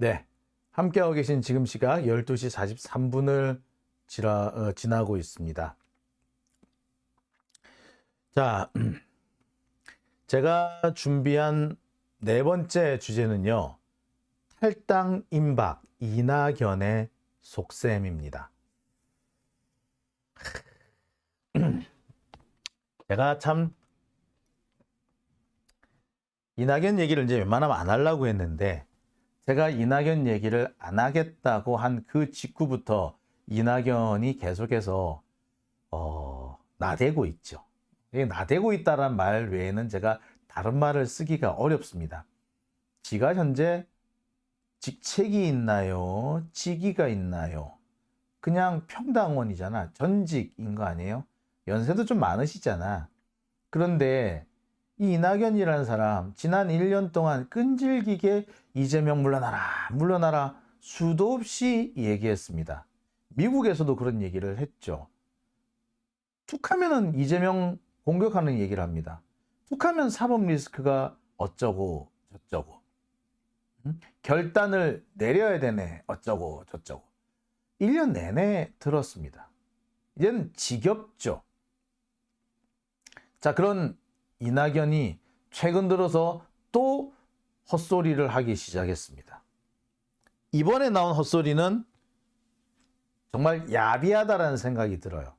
네, 함께하고 계신 지금 시각 12시 43분을 지나고 있습니다. 자, 제가 준비한 네 번째 주제는요. 탈당 임박 이낙연의 속셈입니다. 제가 참 이낙연 얘기를 이제 웬만하면 안 하려고 했는데 제가 이낙연 얘기를 안 하겠다고 한 그 직후부터 이낙연이 계속해서 나대고 있죠. 나대고 있다란 말 외에는 제가 다른 말을 쓰기가 어렵습니다. 지가 현재 직책이 있나요? 직위가 있나요? 그냥 평당원이잖아. 전직인 거 아니에요? 연세도 좀 많으시잖아. 그런데 이 이낙연이라는 사람 지난 1년 동안 끈질기게 이재명 물러나라 물러나라 수도 없이 얘기했습니다. 미국에서도 그런 얘기를 했죠. 툭하면은 이재명 공격하는 얘기를 합니다. 툭하면 사법 리스크가 어쩌고 저쩌고 결단을 내려야 되네 어쩌고 저쩌고 1년 내내 들었습니다. 이제는 지겹죠. 자, 그런 이낙연이 최근 들어서 또 헛소리를 하기 시작했습니다. 이번에 나온 헛소리는 정말 야비하다라는 생각이 들어요.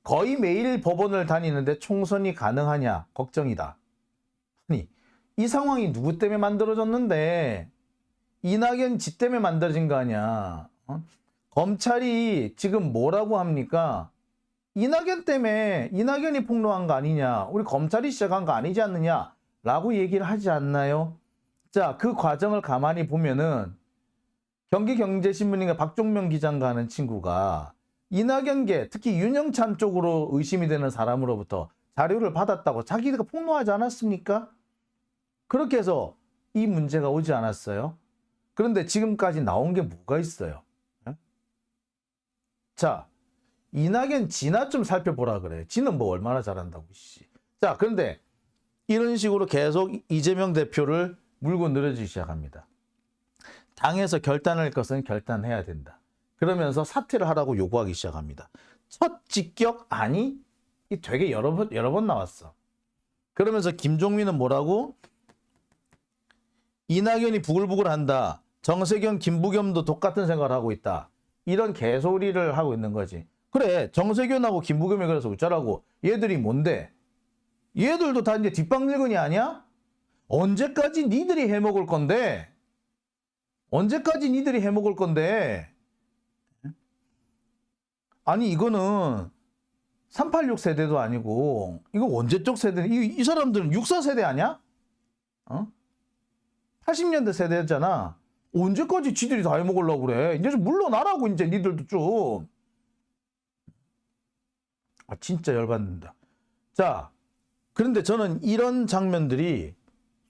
거의 매일 법원을 다니는데 총선이 가능하냐 걱정이다. 아니, 이 상황이 누구 때문에 만들어졌는데 이낙연 지 때문에 만들어진 거 아니야. 검찰이 지금 뭐라고 합니까? 이낙연 때문에 이낙연이 폭로한 거 아니냐, 우리 검찰이 시작한 거 아니지 않느냐 라고 얘기를 하지 않나요? 자, 그 과정을 가만히 보면은 경기경제신문인가 박종명 기자인가 하는 친구가 이낙연계 특히 윤영찬 쪽으로 의심이 되는 사람으로부터 자료를 받았다고 자기가 폭로하지 않았습니까? 그렇게 해서 이 문제가 오지 않았어요? 그런데 지금까지 나온 게 뭐가 있어요? 자, 이낙연 지나 좀 살펴보라 그래. 지는 뭐 얼마나 잘한다고. 자, 그런데 이런 식으로 계속 이재명 대표를 물고 늘어지기 시작합니다. 당에서 결단할 것은 결단해야 된다. 그러면서 사퇴를 하라고 요구하기 시작합니다. 첫 직격 아니? 되게 여러 번 나왔어. 그러면서 김종민은 뭐라고? 이낙연이 부글부글한다. 정세균, 김부겸도 똑같은 생각을 하고 있다. 이런 개소리를 하고 있는 거지. 그래, 정세균하고 김부겸이 그래서 어쩌라고. 얘들이 뭔데? 얘들도 다 이제 뒷방늙은이 아니야? 언제까지 니들이 해먹을 건데? 언제까지 니들이 해먹을 건데? 아니, 이거는 386 세대도 아니고 이거 언제적 세대? 이 사람들은 64 세대 아니야? 80년대 세대였잖아. 언제까지 지들이 다 해먹으려고 그래? 이제 좀 물러나라고, 이제 니들도 좀. 진짜 열받는다. 자, 그런데 저는 이런 장면들이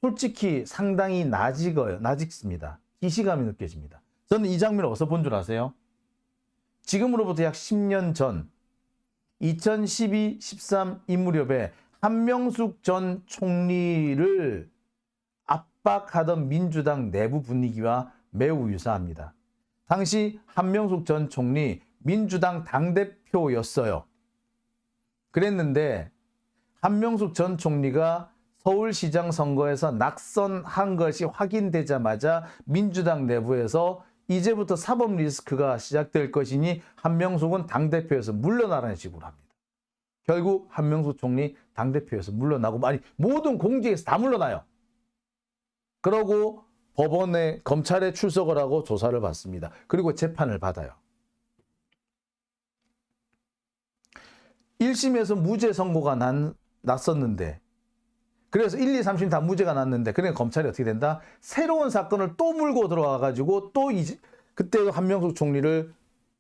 솔직히 상당히 나직습니다. 기시감이 느껴집니다. 저는 이 장면을 어디서 본 줄 아세요? 지금으로부터 약 10년 전 2012, 13 이 무렵에 한명숙 전 총리를 압박하던 민주당 내부 분위기와 매우 유사합니다. 당시 한명숙 전 총리 민주당 당대표였어요. 그랬는데 한명숙 전 총리가 서울시장 선거에서 낙선한 것이 확인되자마자 민주당 내부에서 이제부터 사법 리스크가 시작될 것이니 한명숙은 당대표에서 물러나라는 식으로 합니다. 결국 한명숙 총리 당대표에서 물러나고, 아니 모든 공직에서 다 물러나요. 그러고 법원에 검찰에 출석을 하고 조사를 받습니다. 그리고 재판을 받아요. 1심에서 무죄 선고가 났었는데, 그래서 1, 2, 3심 다 무죄가 났는데, 그러니까 검찰이 어떻게 된다? 새로운 사건을 또 물고 들어와가지고 또 그때도 한명숙 총리를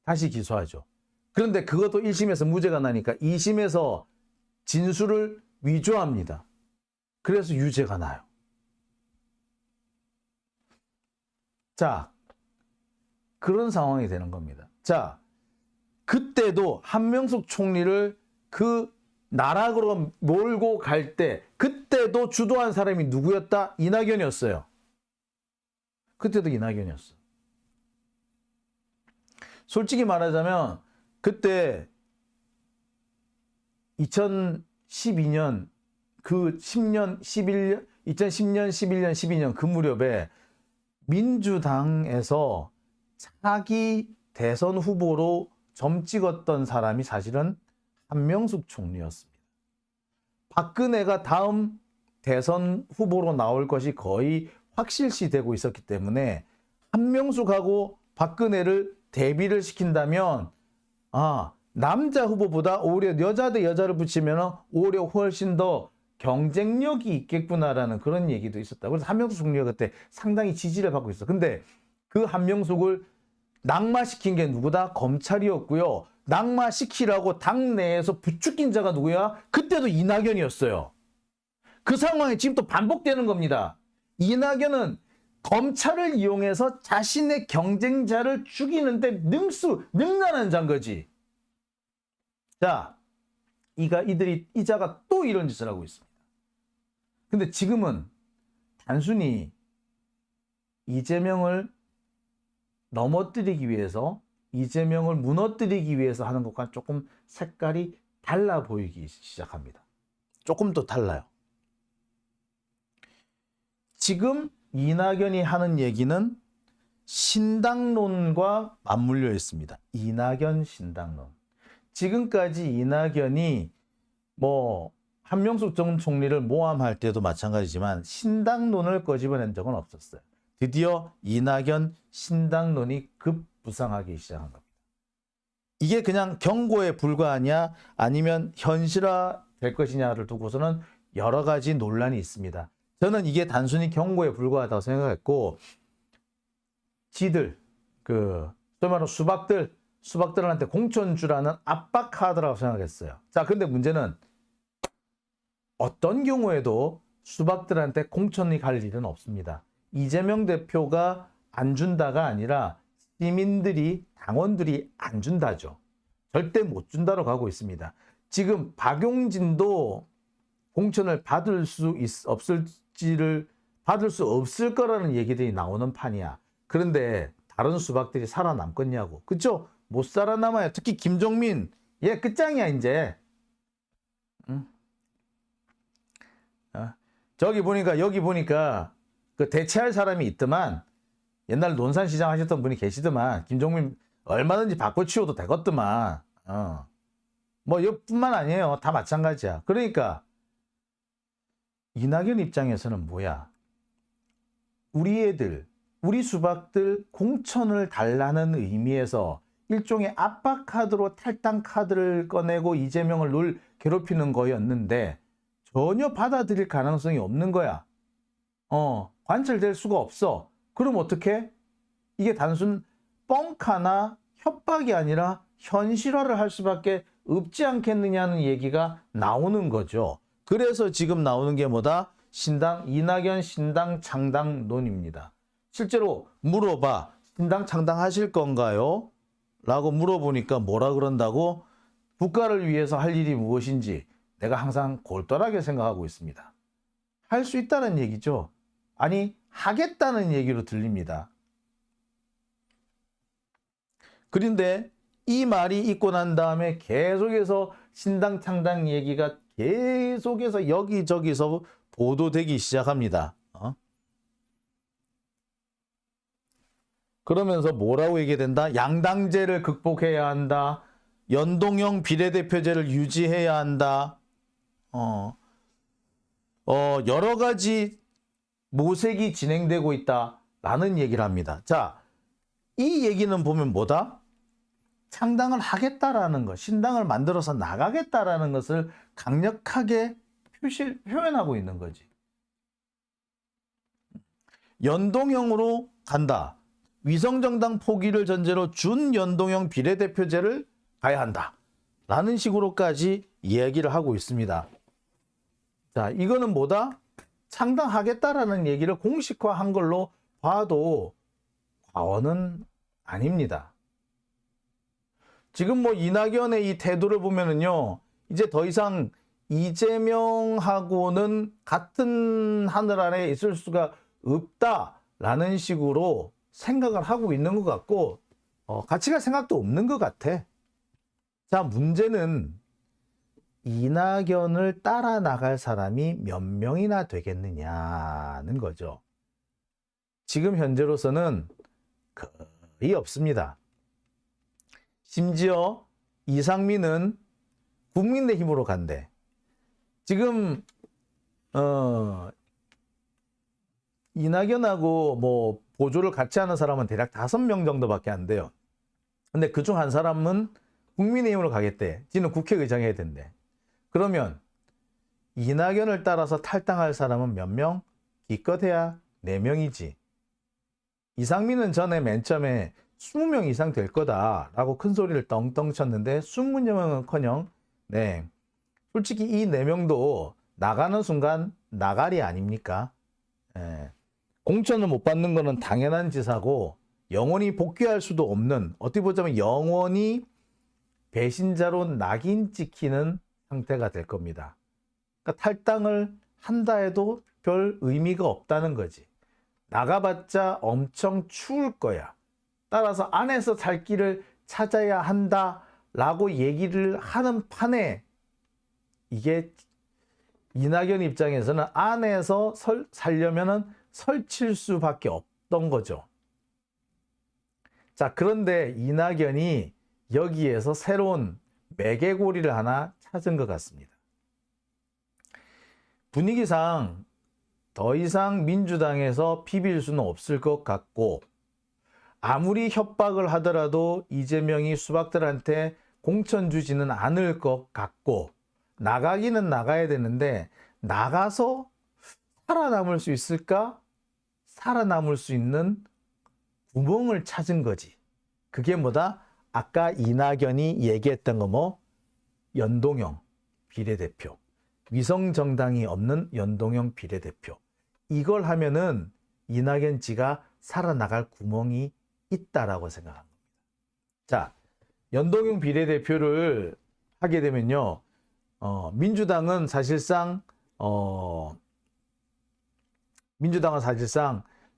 다시 기소하죠. 그런데 그것도 1심에서 무죄가 나니까 2심에서 진술을 위조합니다. 그래서 유죄가 나요. 자, 그런 상황이 되는 겁니다. 자, 그때도 한명숙 총리를 그 나락으로 몰고 갈 때 그때도 주도한 사람이 누구였다? 이낙연이었어요. 그때도 이낙연이었어. 솔직히 말하자면 그때 2012년 그 10년, 11년, 2010년, 11년, 12년 그 무렵에 민주당에서 차기 대선 후보로 점 찍었던 사람이 사실은 한명숙 총리였습니다. 박근혜가 다음 대선 후보로 나올 것이 거의 확실시되고 있었기 때문에 한명숙하고 박근혜를 대비를 시킨다면 남자 후보보다 오히려 여자 대 여자를 붙이면 오히려 훨씬 더 경쟁력이 있겠구나라는 그런 얘기도 있었다. 그래서 한명숙 총리가 그때 상당히 지지를 받고 있어. 근데 그 한명숙을 낙마시킨 게 누구다? 검찰이었고요. 낙마시키라고 당내에서 부추긴 자가 누구야? 그때도 이낙연이었어요. 그 상황이 지금 또 반복되는 겁니다. 이낙연은 검찰을 이용해서 자신의 경쟁자를 죽이는데 능란한 자인 거지. 자, 이 자가 또 이런 짓을 하고 있습니다. 근데 지금은 단순히 이재명을 넘어뜨리기 위해서, 이재명을 무너뜨리기 위해서 하는 것과 조금 색깔이 달라 보이기 시작합니다. 조금 더 달라요. 지금 이낙연이 하는 얘기는 신당론과 맞물려 있습니다. 이낙연 신당론. 지금까지 이낙연이 한명숙 전 총리를 모함할 때도 마찬가지지만 신당론을 꺼집어낸 적은 없었어요. 드디어 이낙연 신당론이 급부상하기 시작한 겁니다. 이게 그냥 경고에 불과하냐 아니면 현실화 될 것이냐를 두고서는 여러 가지 논란이 있습니다. 저는 이게 단순히 경고에 불과하다고 생각했고, 지들, 소위 말하는 수박들한테 공천 주라는 압박 카드라고 생각했어요. 자, 근데 문제는 어떤 경우에도 수박들한테 공천이 갈 일은 없습니다. 이재명 대표가 안 준다가 아니라 시민들이, 당원들이 안 준다죠. 절대 못 준다로 가고 있습니다. 지금 박용진도 공천을 받을 수 없을 거라는 얘기들이 나오는 판이야. 그런데 다른 수박들이 살아남겠냐고. 그쵸? 못 살아남아요. 특히 김종민. 얘 끝장이야 이제. 여기 보니까 그 대체할 사람이 있더만. 옛날 논산시장 하셨던 분이 계시더만. 김종민 얼마든지 바꿔치워도 되겠더만. 이뿐만 아니에요. 다 마찬가지야. 그러니까 이낙연 입장에서는 뭐야? 우리 수박들 공천을 달라는 의미에서 일종의 압박 카드로 탈당 카드를 꺼내고 이재명을 괴롭히는 거였는데 전혀 받아들일 가능성이 없는 거야. 관철될 수가 없어. 그럼 어떻게? 이게 단순 뻥카나 협박이 아니라 현실화를 할 수밖에 없지 않겠느냐는 얘기가 나오는 거죠. 그래서 지금 나오는 게 뭐다? 이낙연 신당 창당론입니다. 실제로 물어봐. 신당 창당하실 건가요? 라고 물어보니까 뭐라 그런다고? 국가를 위해서 할 일이 무엇인지 내가 항상 골똘하게 생각하고 있습니다. 할 수 있다는 얘기죠. 아니, 하겠다는 얘기로 들립니다. 그런데 이 말이 있고 난 다음에 계속해서 신당 창당 얘기가 계속해서 여기저기서 보도되기 시작합니다. 그러면서 뭐라고 얘기된다? 양당제를 극복해야 한다. 연동형 비례대표제를 유지해야 한다. 여러 가지 모색이 진행되고 있다라는 얘기를 합니다. 자, 이 얘기는 보면 뭐다? 창당을 하겠다라는 것, 신당을 만들어서 나가겠다라는 것을 강력하게 표현하고 있는 거지. 연동형으로 간다. 위성정당 포기를 전제로 준연동형 비례대표제를 가야 한다. 라는 식으로까지 이야기를 하고 있습니다. 자, 이거는 뭐다? 창당하겠다라는 얘기를 공식화한 걸로 봐도 과언은 아닙니다. 지금 이낙연의 이 태도를 보면은요, 이제 더 이상 이재명하고는 같은 하늘 아래 있을 수가 없다. 라는 식으로 생각을 하고 있는 것 같고 같이 갈 생각도 없는 것 같아. 자, 문제는 이낙연을 따라 나갈 사람이 몇 명이나 되겠느냐는 거죠. 지금 현재로서는 거의 없습니다. 심지어 이상민은 국민의힘으로 간대. 지금 이낙연하고 뭐 보조를 같이 하는 사람은 대략 5명 정도밖에 안 돼요. 근데 그중 한 사람은 국민의힘으로 가겠대. 지는 국회의장 해야 된대. 그러면 이낙연을 따라서 탈당할 사람은 몇 명? 기껏해야 4명이지. 이상민은 전에 맨 처음에 20명 이상 될 거다라고 큰 소리를 떵떵 쳤는데 20명은커녕 솔직히 이 4명도 나가는 순간 나가리 아닙니까? 공천을 못 받는 거는 당연한 지사고 영원히 복귀할 수도 없는, 어떻게 보자면 영원히 배신자로 낙인 찍히는 상태가 될 겁니다. 그러니까 탈당을 한다 해도 별 의미가 없다는 거지. 나가봤자 엄청 추울 거야. 따라서 안에서 살 길을 찾아야 한다라고 얘기를 하는 판에 이게 이낙연 입장에서는 안에서 살려면은 설칠 수밖에 없던 거죠. 자, 그런데 이낙연이 여기에서 새로운 매개고리를 하나 찾은 것 같습니다. 분위기상 더 이상 민주당에서 비빌 수는 없을 것 같고, 아무리 협박을 하더라도 이재명이 수박들한테 공천 주지는 않을 것 같고, 나가기는 나가야 되는데 나가서 살아남을 수 있을까? 살아남을 수 있는 구멍을 찾은 거지. 그게 뭐다? 아까 이낙연이 얘기했던 거 연동형 비례대표. 위성정당이 없는 연동형 비례대표. 이걸 하면은 이낙연 씨가 살아나갈 구멍이 있다라고 생각한 겁니다. 자, 연동형 비례대표를 하게 되면요, 민주당은 사실상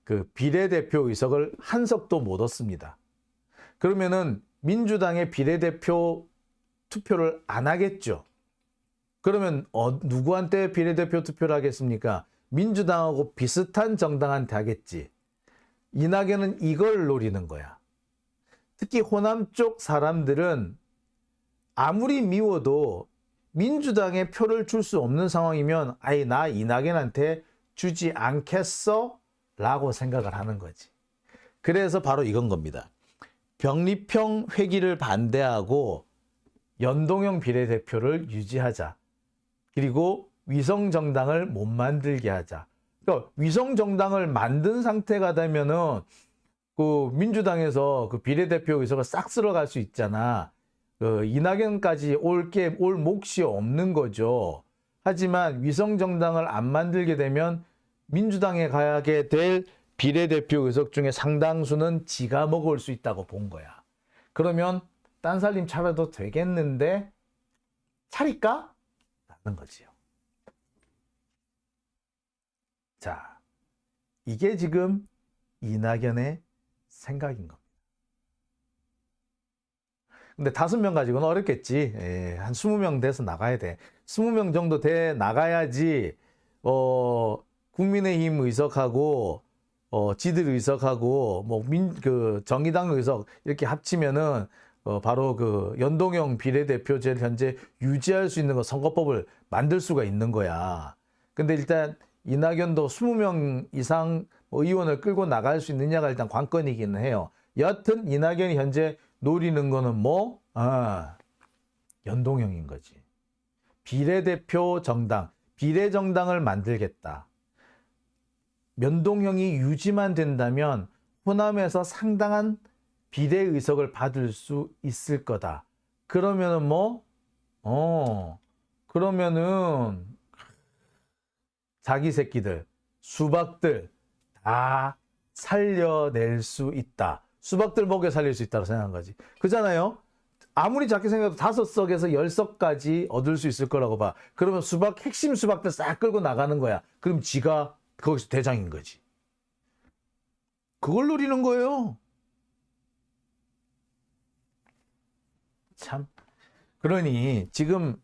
그 비례대표 의석을 한 석도 못 얻습니다. 그러면은 민주당의 비례대표 투표를 안 하겠죠. 그러면 누구한테 비례대표 투표를 하겠습니까? 민주당하고 비슷한 정당한테 하겠지. 이낙연은 이걸 노리는 거야. 특히 호남 쪽 사람들은 아무리 미워도 민주당에 표를 줄 수 없는 상황이면 아예 나 이낙연한테 주지 않겠어? 라고 생각을 하는 거지. 그래서 바로 이건 겁니다. 병립형 회기를 반대하고 연동형 비례대표를 유지하자. 그리고 위성정당을 못 만들게 하자. 그러니까 위성정당을 만든 상태가 되면은 그 민주당에서 그 비례대표 의석을 싹 쓸어갈 수 있잖아. 그 이낙연까지 올 몫이 없는 거죠. 하지만 위성정당을 안 만들게 되면 민주당에 가게 될 비례대표 의석 중에 상당수는 지가 먹을 수 있다고 본 거야. 그러면 딴살림 차려도 되겠는데 차릴까? 라는 거지요. 자, 이게 지금 이낙연의 생각인 겁니다. 근데 5명 가지고는 어렵겠지. 한 20명 돼서 나가야 돼. 20명 정도 돼 나가야지 국민의힘 의석하고 지들 의석하고 그 정의당 의석 이렇게 합치면은 바로 그 연동형 비례대표제를 현재 유지할 수 있는 거 선거법을 만들 수가 있는 거야. 근데 일단 이낙연도 20명 이상 의원을 끌고 나갈 수 있느냐가 일단 관건이기는 해요. 여하튼 이낙연이 현재 노리는 거는 연동형인 거지. 비례대표 정당, 비례정당을 만들겠다. 연동형이 유지만 된다면 호남에서 상당한 비례의석을 받을 수 있을 거다. 그러면은 그러면은 자기 새끼들, 수박들 다 살려낼 수 있다. 수박들 먹여 살릴 수 있다고 생각한 거지. 그잖아요. 아무리 작게 생각해도 5석에서 10석까지 얻을 수 있을 거라고 봐. 그러면 핵심 수박들 싹 끌고 나가는 거야. 그럼 지가 거기서 대장인 거지. 그걸 노리는 거예요. 참. 그러니 지금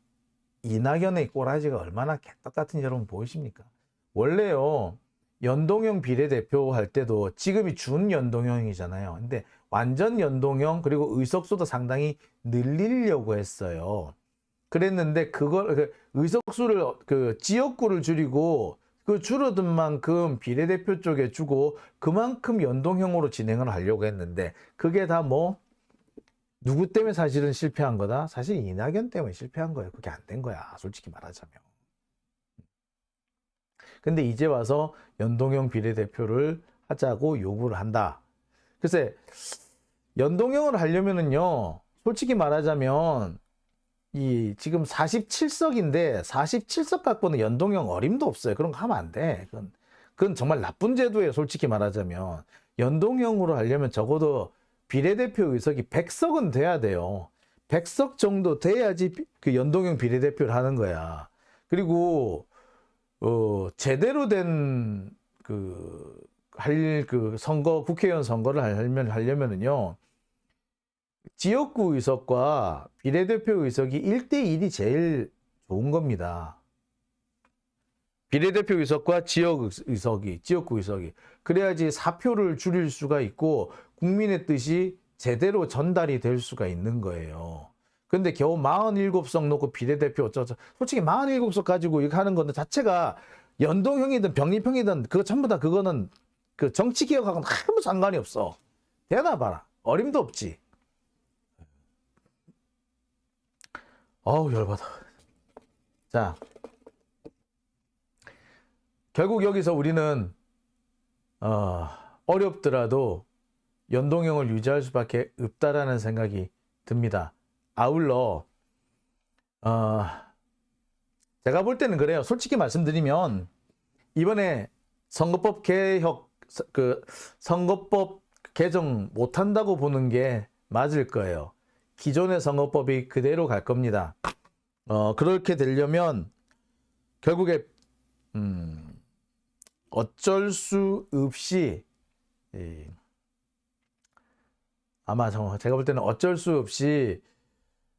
이낙연의 꼬라지가 얼마나 개떡 같은지 여러분 보이십니까? 원래요, 연동형 비례대표 할 때도 지금이 준연동형이잖아요. 근데 완전 연동형 그리고 의석수도 상당히 늘리려고 했어요. 그랬는데 그걸 의석수를 그 지역구를 줄이고 그 줄어든 만큼 비례대표 쪽에 주고 그만큼 연동형으로 진행을 하려고 했는데 그게 다 뭐 누구 때문에 사실은 실패한 거다? 사실 이낙연 때문에 실패한 거예요. 그게 안 된 거야. 솔직히 말하자면. 근데 이제 와서 연동형 비례대표를 하자고 요구를 한다. 글쎄, 연동형을 하려면은요, 솔직히 말하자면, 이 지금 47석인데, 47석 갖고는 연동형 어림도 없어요. 그런 거 하면 안 돼. 그건 정말 나쁜 제도예요. 솔직히 말하자면. 연동형으로 하려면 적어도 비례대표 의석이 100석은 돼야 돼요. 100석 정도 돼야지 그 연동형 비례대표를 하는 거야. 그리고 제대로 된 선거, 국회의원 선거를 하려면은요, 지역구 의석과 비례대표 의석이 1대1이 제일 좋은 겁니다. 비례대표 의석과 지역구 의석이. 그래야지 사표를 줄일 수가 있고, 국민의 뜻이 제대로 전달이 될 수가 있는 거예요. 근데 겨우 47석 놓고 비례대표 어쩌고 솔직히 47석 가지고 이렇게 하는 건 자체가 연동형이든 병립형이든 그거 전부 다 그거는 그 정치 개혁하고는 아무 상관이 없어. 되나 봐라. 어림도 없지. 어우 열받아. 자, 결국 여기서 우리는 어렵더라도 연동형을 유지할 수밖에 없다라는 생각이 듭니다. 아울러 제가 볼 때는 그래요. 솔직히 말씀드리면 이번에 선거법 개혁 선거법 개정 못한다고 보는 게 맞을 거예요. 기존의 선거법이 그대로 갈 겁니다. 그렇게 되려면 결국에 어쩔 수 없이 아마 제가 볼 때는 어쩔 수 없이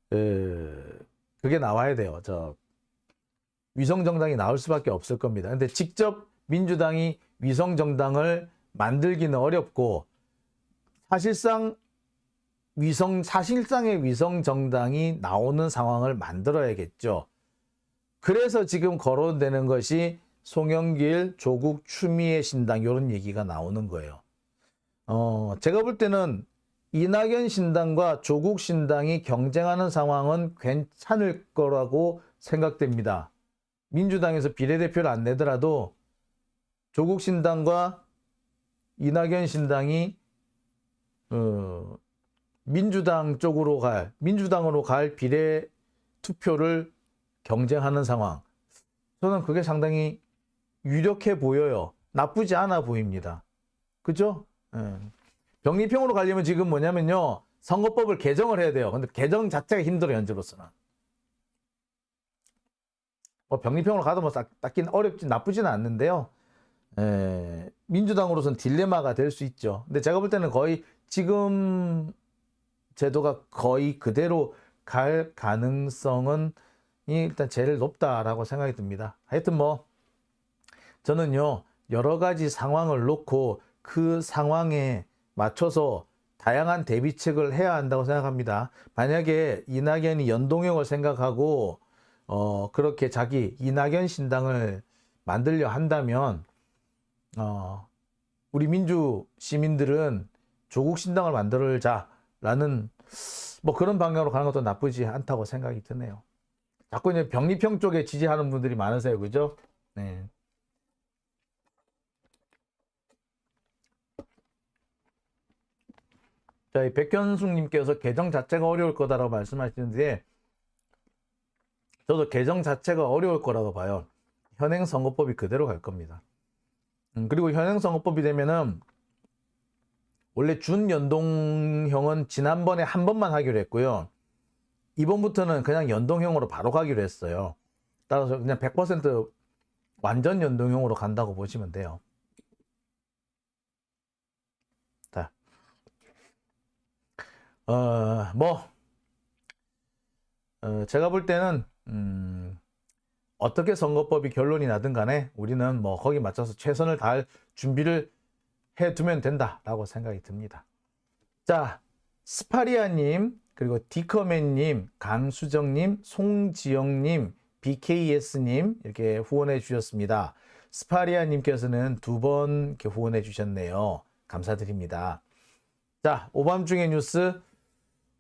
그게 나와야 돼요. 위성정당이 나올 수밖에 없을 겁니다. 근데 직접 민주당이 위성정당을 만들기는 어렵고 사실상의 위성정당이 나오는 상황을 만들어야겠죠. 그래서 지금 거론되는 것이 송영길, 조국, 추미애 신당 이런 얘기가 나오는 거예요. 제가 볼 때는 이낙연 신당과 조국 신당이 경쟁하는 상황은 괜찮을 거라고 생각됩니다. 민주당에서 비례대표를 안 내더라도 조국 신당과 이낙연 신당이 민주당으로 갈 비례 투표를 경쟁하는 상황. 저는 그게 상당히 유력해 보여요. 나쁘지 않아 보입니다. 그죠? 병립형으로 가려면 지금 뭐냐면요. 선거법을 개정을 해야 돼요. 근데 개정 자체가 힘들어요, 현재로서는. 병립형으로 가도 딱히 나쁘지는 않는데요. 민주당으로서는 딜레마가 될 수 있죠. 근데 제가 볼 때는 거의 지금 제도가 거의 그대로 갈 가능성은 일단 제일 높다라고 생각이 듭니다. 하여튼 저는요, 여러 가지 상황을 놓고 그 상황에 맞춰서 다양한 대비책을 해야 한다고 생각합니다. 만약에 이낙연이 연동형을 생각하고 그렇게 자기 이낙연 신당을 만들려 한다면 우리 민주 시민들은 조국 신당을 만들자라는 그런 방향으로 가는 것도 나쁘지 않다고 생각이 드네요. 자꾸 이제 병립형 쪽에 지지하는 분들이 많으세요, 그죠? 네. 자, 이 백현숙님께서 개정 자체가 어려울 거다라고 말씀하시는데, 저도 개정 자체가 어려울 거라고 봐요. 현행 선거법이 그대로 갈 겁니다. 그리고 현행 선거법이 되면은 원래 준연동형은 지난번에 한 번만 하기로 했고요. 이번부터는 그냥 연동형으로 바로 가기로 했어요. 따라서 그냥 100% 완전 연동형으로 간다고 보시면 돼요. 뭐 제가 볼 때는 어떻게 선거법이 결론이 나든 간에 우리는 뭐 거기 맞춰서 최선을 다할 준비를 해두면 된다라고 생각이 듭니다. 자, 스파리아님, 그리고 디커맨님, 강수정님, 송지영님, BKS님 이렇게 후원해 주셨습니다. 스파리아님께서는 2번 이렇게 후원해 주셨네요. 감사드립니다. 자, 오밤중의 뉴스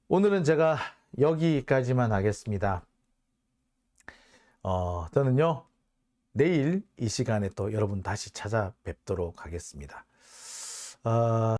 오늘은 제가 여기까지만 하겠습니다. 저는요 내일 이 시간에 또 여러분 다시 찾아뵙도록 하겠습니다.